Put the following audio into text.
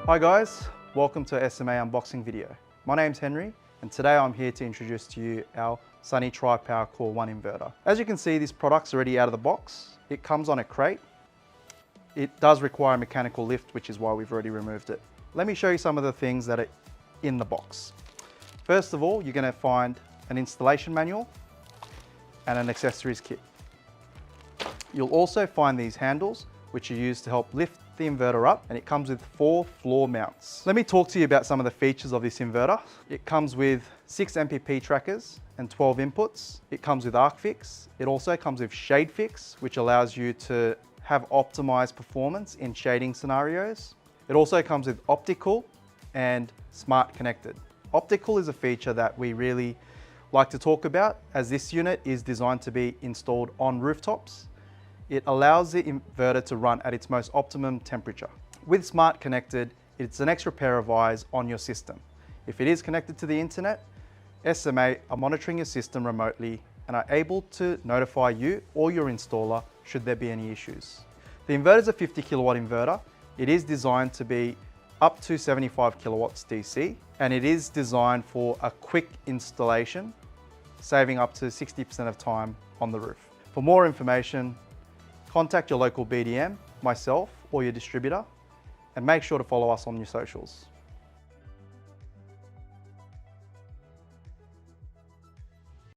Hi guys, welcome to SMA unboxing video. My name's Henry and today I'm here to introduce to you our Sunny Tripower CORE1 inverter. As you can see, this product's already out of the box. It comes on a crate. It does require a mechanical lift, which is why we've already removed it. Let me show you some of the things that are in the box. First of all, you're going to find an installation manual and an accessories kit. You'll also find these handles, which are used to help lift the inverter up, and it comes with 4 floor mounts. Let me talk to you about some of the features of this inverter. It comes with 6 MPP trackers and 12 inputs. It comes with arc fix. It also comes with shade fix, which allows you to have optimized performance in shading scenarios. It also comes with OptiCool and smart connected. OptiCool is a feature that we really like to talk about, as this unit is designed to be installed on rooftops. It allows the inverter to run at its most optimum temperature. With Smart Connected, it's an extra pair of eyes on your system. If it is connected to the internet, SMA are monitoring your system remotely and are able to notify you or your installer should there be any issues. The inverter is a 50 kilowatt inverter. It is designed to be up to 75 kilowatts DC, and it is designed for a quick installation, saving up to 60% of time on the roof. For more information, contact your local BDM, myself, or your distributor, and make sure to follow us on your socials.